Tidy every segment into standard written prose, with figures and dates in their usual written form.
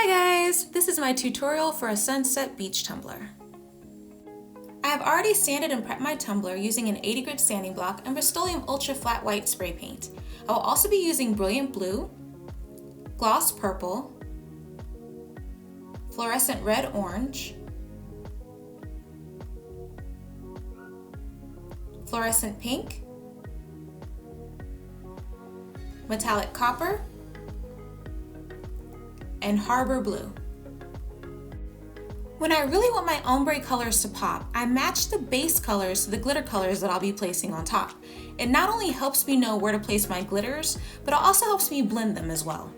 Hi guys, this is my tutorial for a sunset beach tumbler. I have already sanded and prepped my tumbler using an 80 grit sanding block and Rustoleum Ultra Flat White spray paint. I will also be using Brilliant Blue, Gloss Purple, Fluorescent Red Orange, Fluorescent Pink, Metallic Copper, and Harbor Blue. When I really want my ombre colors to pop, I match the base colors to the glitter colors that I'll be placing on top. It not only helps me know where to place my glitters, but it also helps me blend them as well.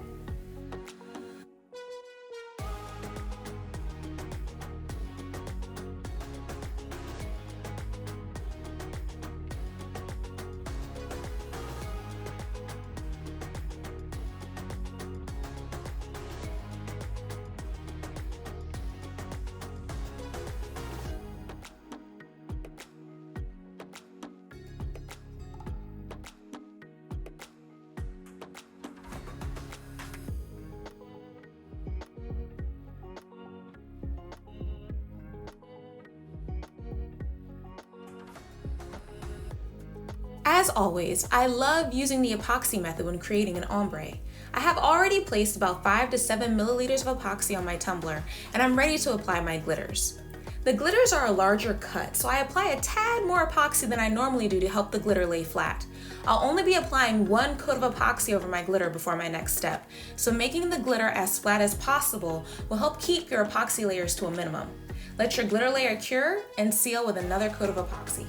As always, I love using the epoxy method when creating an ombre. I have already placed about 5 to 7 milliliters of epoxy on my tumbler, and I'm ready to apply my glitters. The glitters are a larger cut, so I apply a tad more epoxy than I normally do to help the glitter lay flat. I'll only be applying one coat of epoxy over my glitter before my next step, so making the glitter as flat as possible will help keep your epoxy layers to a minimum. Let your glitter layer cure and seal with another coat of epoxy.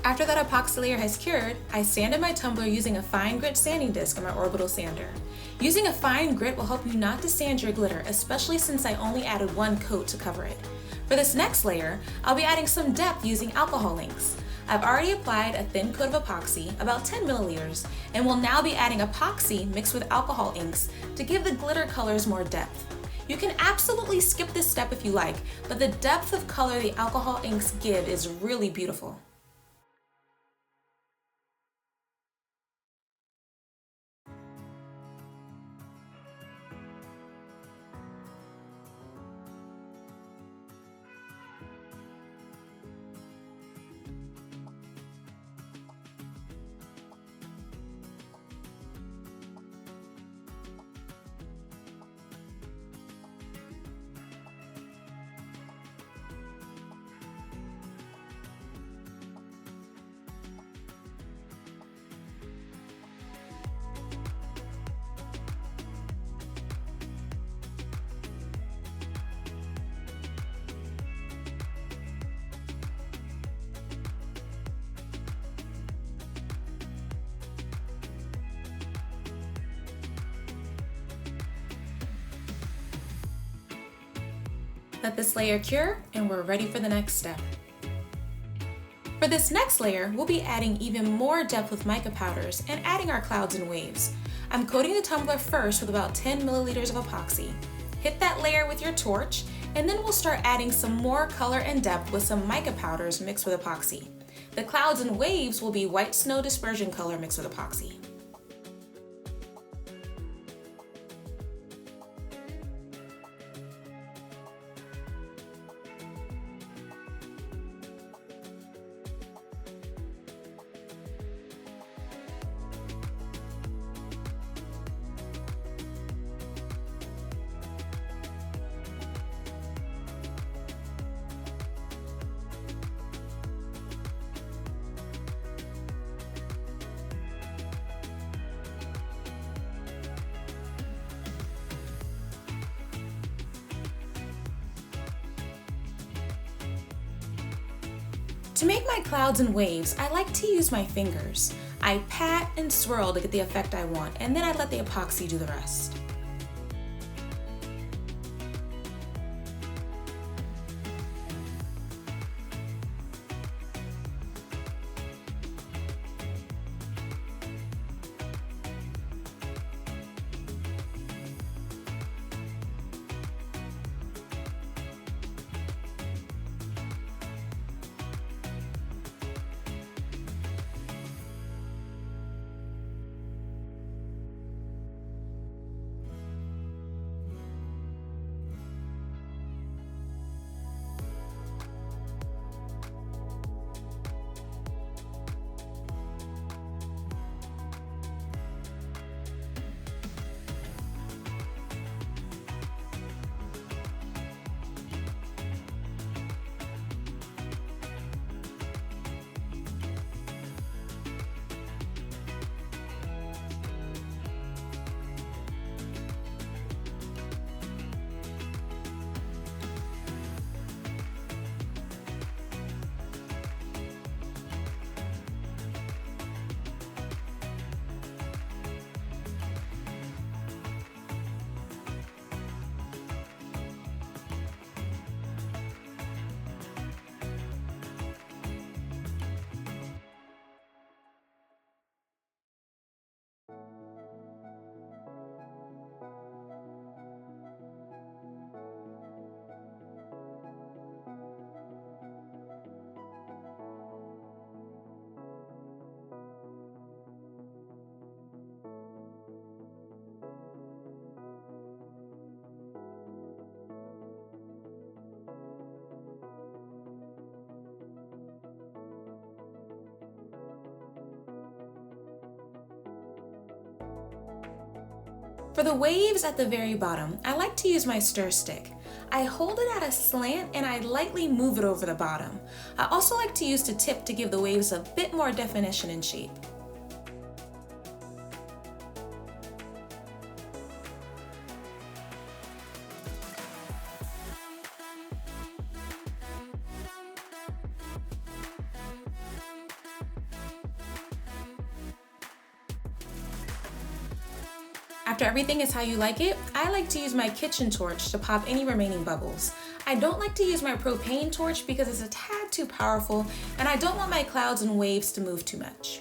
After that epoxy layer has cured, I sanded my tumbler using a fine grit sanding disc on my orbital sander. Using a fine grit will help you not to sand your glitter, especially since I only added one coat to cover it. For this next layer, I'll be adding some depth using alcohol inks. I've already applied a thin coat of epoxy, about 10 milliliters, and will now be adding epoxy mixed with alcohol inks to give the glitter colors more depth. You can absolutely skip this step if you like, but the depth of color the alcohol inks give is really beautiful. Let this layer cure and we're ready for the next step. For this next layer, we'll be adding even more depth with mica powders and adding our clouds and waves. I'm coating the tumbler first with about 10 milliliters of epoxy. Hit that layer with your torch, and then we'll start adding some more color and depth with some mica powders mixed with epoxy. The clouds and waves will be white snow dispersion color mixed with epoxy. To make my clouds and waves, I like to use my fingers. I pat and swirl to get the effect I want, and then I let the epoxy do the rest. For the waves at the very bottom, I like to use my stir stick. I hold it at a slant and I lightly move it over the bottom. I also like to use the tip to give the waves a bit more definition and shape. After everything is how you like it, I like to use my kitchen torch to pop any remaining bubbles. I don't like to use my propane torch because it's a tad too powerful and I don't want my clouds and waves to move too much.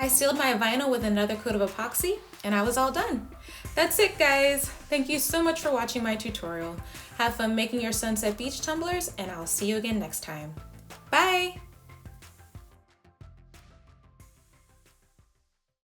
I sealed my vinyl with another coat of epoxy, and I was all done. That's it, guys. Thank you so much for watching my tutorial. Have fun making your sunset beach tumblers, and I'll see you again next time. Bye!